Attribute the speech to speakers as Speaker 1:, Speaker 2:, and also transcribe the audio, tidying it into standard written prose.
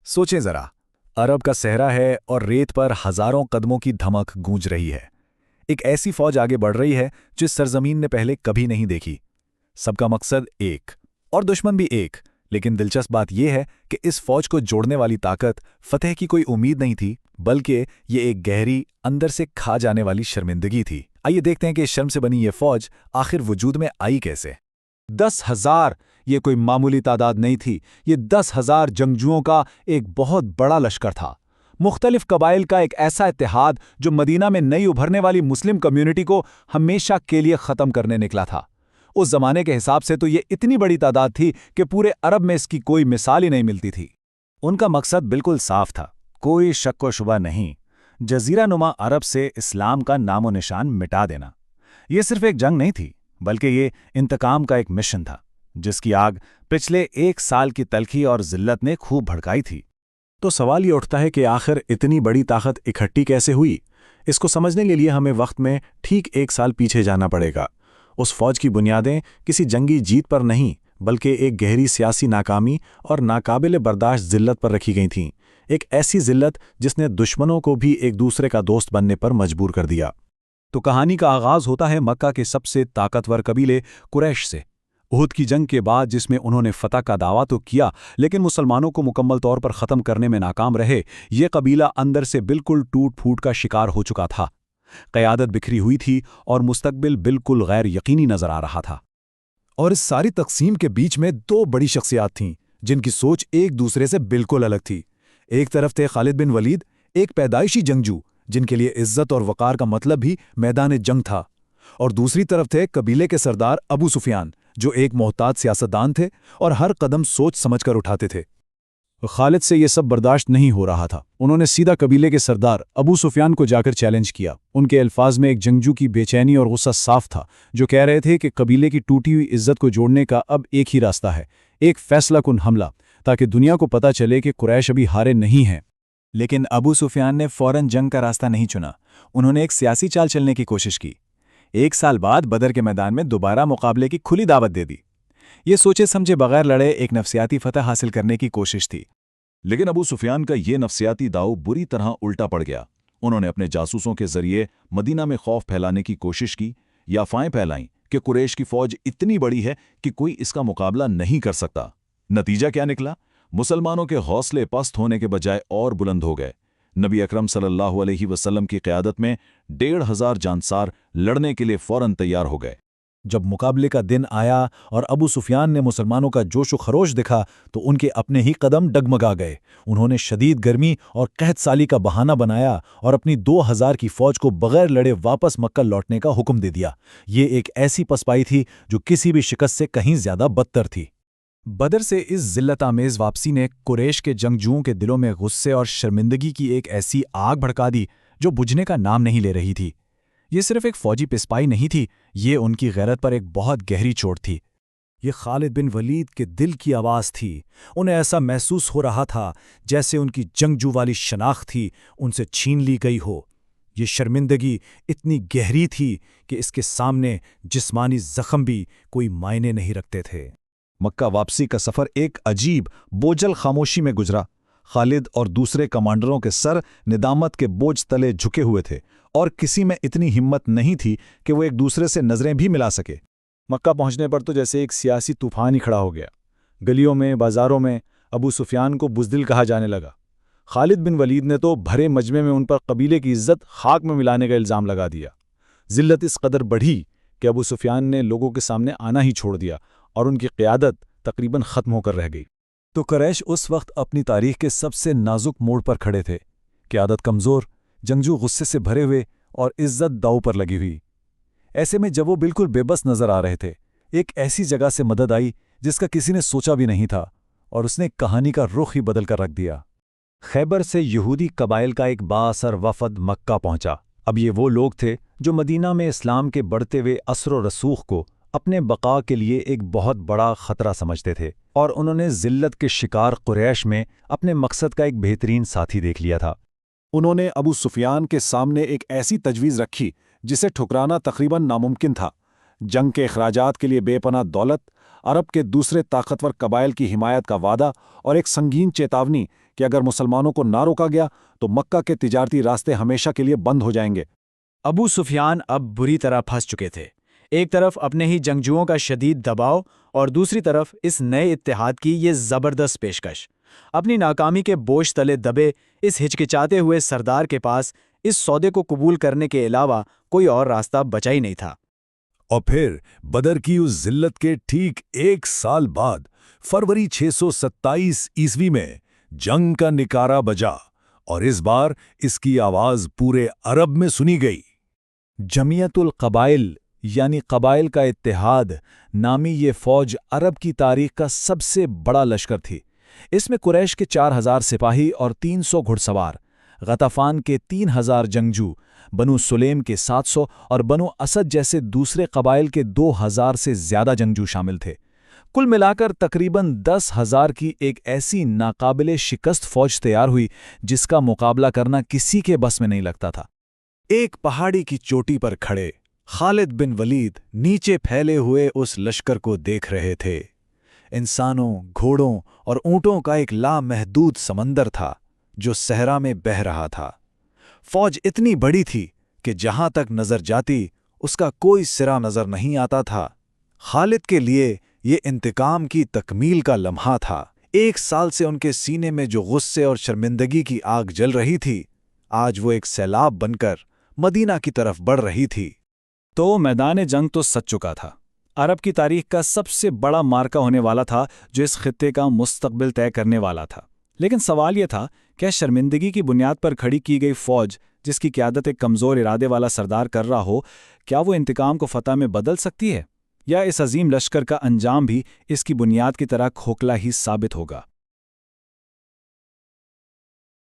Speaker 1: सोचें जरा, अरब का सहरा है और रेत पर हजारों कदमों की धमक गूंज रही है। एक ऐसी फौज आगे बढ़ रही है जिस सरजमीन ने पहले कभी नहीं देखी। सबका मकसद एक और दुश्मन भी एक, लेकिन दिलचस्प बात यह है कि इस फौज को जोड़ने वाली ताकत फतेह की कोई उम्मीद नहीं थी, बल्कि ये एक गहरी, अंदर से खा जाने वाली शर्मिंदगी थी। आइए देखते हैं कि इस शर्म से बनी ये फौज आखिर वजूद में आई कैसे।
Speaker 2: 10,000 ये कोई मामूली तादाद नहीं थी। ये 10,000 जंगजुओं का एक बहुत बड़ा लश्कर था। मुख्तलिफ कबाइल का एक ऐसा इत्तेहाद जो मदीना में नई उभरने वाली मुस्लिम कम्युनिटी को हमेशा के लिए ख़त्म करने निकला था। उस जमाने के हिसाब से तो ये इतनी बड़ी तादाद थी कि पूरे अरब में इसकी कोई मिसाल ही नहीं मिलती थी।
Speaker 1: उनका मकसद बिल्कुल साफ था, कोई शक व शुबा नहीं, जजीरा नुमा अरब से इस्लाम का नामो निशान मिटा देना। ये सिर्फ एक जंग नहीं थी, बल्कि ये इंतकाम का एक मिशन था, जिसकी आग पिछले 1 साल की तलखी और जिल्लत ने खूब भड़काई थी।
Speaker 3: तो सवाल ये उठता है कि आखिर इतनी बड़ी ताकत इकट्ठी कैसे हुई। इसको समझने के लिए हमें वक्त में ठीक 1 साल पीछे जाना पड़ेगा। उस फौज की बुनियादें किसी जंगी जीत पर नहीं, बल्कि एक गहरी सियासी नाकामी और नाकाबिल बर्दाश्त जिल्लत पर रखी गई थीं। एक ऐसी जिल्लत जिसने दुश्मनों को भी एक दूसरे का दोस्त बनने पर मजबूर कर दिया।
Speaker 2: तो कहानी का आगाज होता है मक्का के सबसे ताकतवर कबीले कुरैश से। उहुद की जंग के बाद, जिसमें उन्होंने फतह का दावा तो किया, लेकिन मुसलमानों को मुकम्मल तौर पर ख़त्म करने में नाकाम रहे। ये कबीला अंदर से बिल्कुल टूट फूट का शिकार हो चुका था। क़यादत बिखरी हुई थी और मुस्तकबिल बिल्कुल गैर यकीनी नजर आ रहा था।
Speaker 3: और इस सारी तकसीम के बीच में 2 बड़ी शख्सियात थीं जिनकी सोच एक दूसरे से बिल्कुल अलग थी। एक तरफ थे खालिद बिन वलीद, एक पैदाइशी जंगजू जिनके लिए इज्जत और वक़ार का मतलब भी मैदान जंग था, और दूसरी तरफ थे कबीले के सरदार अबू सुफियान, जो एक मोहताज सियासतदान थे और हर कदम सोच समझकर उठाते थे।
Speaker 2: खालिद से ये सब बर्दाश्त नहीं हो रहा था। उन्होंने सीधा कबीले के सरदार अबू सुफियान को जाकर चैलेंज किया। उनके अल्फाज में एक जंगजू की बेचैनी और गुस्सा साफ था, जो कह रहे थे कि कबीले की टूटी हुई इज्जत को जोड़ने का अब एक ही रास्ता है, एक फैसलाकुन हमला, ताकि दुनिया को पता चले कि कुरैश अभी हारे नहीं हैं।
Speaker 1: लेकिन अबू सुफियान ने फौरन जंग का रास्ता नहीं चुना। उन्होंने एक सियासी चाल चलने की कोशिश की। 1 साल बाद बदर के मैदान में दोबारा मुकाबले की खुली दावत दे दी। ये सोचे समझे बगैर लड़े एक नफसियाती फतह हासिल करने की कोशिश थी।
Speaker 4: लेकिन अबू सुफियान का ये नफसियाती दाव बुरी तरह उल्टा पड़ गया। उन्होंने अपने जासूसों के जरिए मदीना में खौफ फैलाने की कोशिश की, या अफवाहें फैलाईं कि कुरैश की फौज इतनी बड़ी है कि कोई इसका मुकाबला नहीं कर सकता। नतीजा क्या निकला? मुसलमानों के हौसले पस्त होने के बजाय और बुलंद हो गए। नबी अकरम सल्लल्लाहु अलैहि वसल्लम की क़यादत में 1,500 जानसार लड़ने के लिए फौरन तैयार हो गए।
Speaker 3: जब मुकाबले का दिन आया और अबू सुफियान ने मुसलमानों का जोश व खरोश दिखा, तो उनके अपने ही कदम डगमगा गए। उन्होंने शदीद गर्मी और कहत साली का बहाना बनाया और अपनी 2,000 की फौज को बगैर लड़े वापस मक्का लौटने का हुक्म दे दिया। ये एक ऐसी पसपाई थी जो किसी भी शिकस्त से कहीं ज्यादा बदतर थी।
Speaker 1: बदर से इस जिल्लत आमेज़ वापसी ने कुरैश के जंगजुओं के दिलों में गुस्से और शर्मिंदगी की एक ऐसी आग भड़का दी जो बुझने का नाम नहीं ले रही थी। ये सिर्फ एक फौजी पिस्पाई नहीं थी, ये उनकी गैरत पर एक बहुत गहरी चोट थी।
Speaker 3: ये खालिद बिन वलीद के दिल की आवाज़ थी। उन्हें ऐसा महसूस हो रहा था जैसे उनकी जंगजू वाली शनाख्त थी उनसे छीन ली गई हो। ये शर्मिंदगी इतनी गहरी थी कि इसके सामने जिस्मानी जख्म भी कोई मायने नहीं रखते थे।
Speaker 2: मक्का वापसी का सफ़र एक अजीब बोझल खामोशी में गुजरा। खालिद और दूसरे कमांडरों के सर निदामत के बोझ तले झुके हुए थे, और किसी में इतनी हिम्मत नहीं थी कि वो एक दूसरे से नज़रें भी मिला सके। मक्का पहुंचने पर तो जैसे एक सियासी तूफान ही खड़ा हो गया। गलियों में, बाजारों में अबू सुफियान को बुज़दिल कहा जाने लगा। खालिद बिन वलीद ने तो भरे मजमे में उन पर कबीले की इज्जत खाक में मिलाने का इल्ज़ाम लगा दिया। जिल्लत इस कदर बढ़ी कि अबू सुफियान ने लोगों के सामने आना ही छोड़ दिया और उनकी क़यादत तकरीबन ख़त्म होकर रह गई।
Speaker 3: तो कुरैश उस वक्त अपनी तारीख के सबसे नाजुक मोड़ पर खड़े थे। क़यादत कमज़ोर, जंगजू गुस्से से भरे हुए और इज्जत दांव पर लगी हुई। ऐसे में जब वो बिल्कुल बेबस नजर आ रहे थे, एक ऐसी जगह से मदद आई जिसका किसी ने सोचा भी नहीं था, और उसने कहानी का रुख ही बदल कर रख दिया।
Speaker 2: खैबर से यहूदी कबाइल का एक बाअसर वफ़द मक्का पहुंचा। अब ये वो लोग थे जो मदीना में इस्लाम के बढ़ते हुए असर व रसूख को अपने बका के लिए एक बहुत बड़ा खतरा समझते थे, और उन्होंने जिल्लत के शिकार कुरैश में अपने मकसद का एक बेहतरीन साथी देख लिया था।
Speaker 3: उन्होंने अबू सुफियान के सामने एक ऐसी तजवीज़ रखी जिसे ठुकराना तकरीबन नामुमकिन था। जंग के अखराजात के लिए बेपनाह दौलत, अरब के दूसरे ताकतवर कबाइल की हिमायत का वादा और एक संगीन चेतावनी कि अगर मुसलमानों को ना रोका गया तो मक्का के तिजारती रास्ते हमेशा के लिए बंद हो जाएंगे।
Speaker 1: अबू सुफियान अब बुरी तरह फंस चुके थे। एक तरफ अपने ही जंगजुओं का शदीद दबाव और दूसरी तरफ इस नए इत्तेहाद की ये ज़बरदस्त पेशकश। अपनी नाकामी के बोझ तले दबे इस हिचकिचाते हुए सरदार के पास इस सौदे को कबूल करने के अलावा कोई और रास्ता बचा ही नहीं था।
Speaker 2: और फिर बदर की उस जिल्लत के ठीक 1 साल बाद फरवरी 627 ईस्वी में जंग का निकारा बजा और इस बार इसकी आवाज पूरे अरब में सुनी गई। जमियतुल कबाइल यानी कबाइल का इत्तेहाद नामी ये फौज अरब की तारीख का सबसे बड़ा लश्कर थी। इसमें कुरैश के 4000 सिपाही और 300 घुड़सवार, गताफान के 3000 जंगजू, बनु सुलेम के 700 और बनु असद जैसे दूसरे कबाइल के 2000 से ज्यादा जंगजू शामिल थे। कुल मिलाकर तकरीबन 10,000 की एक ऐसी नाकाबिले शिकस्त फौज तैयार हुई जिसका मुकाबला करना किसी के बस में नहीं लगता था।
Speaker 3: एक पहाड़ी की चोटी पर खड़े खालिद बिन वलीद नीचे फैले हुए उस लश्कर को देख रहे थे। इंसानों, घोड़ों और ऊंटों का एक लामहदूद समंदर था जो सहरा में बह रहा था। फौज इतनी बड़ी थी कि जहां तक नजर जाती उसका कोई सिरा नजर नहीं आता था। खालिद के लिए ये इंतकाम की तकमील का लम्हा था। 1 साल से उनके सीने में जो गुस्से और शर्मिंदगी की आग जल रही थी, आज वो एक सैलाब बनकर मदीना की तरफ बढ़ रही थी।
Speaker 2: तो मैदान जंग तो सज चुका था। अरब की तारीख का सबसे बड़ा मार्का होने वाला था जो इस खित्ते का मुस्तकबिल तय करने वाला था। लेकिन सवाल यह था, क्या शर्मिंदगी की बुनियाद पर खड़ी की गई फौज, जिसकी क़यादत एक कमज़ोर इरादे वाला सरदार कर रहा हो, क्या वो इंतकाम को फतह में बदल सकती है, या इस अजीम लश्कर का अंजाम भी इसकी बुनियाद की तरह खोखला ही साबित होगा?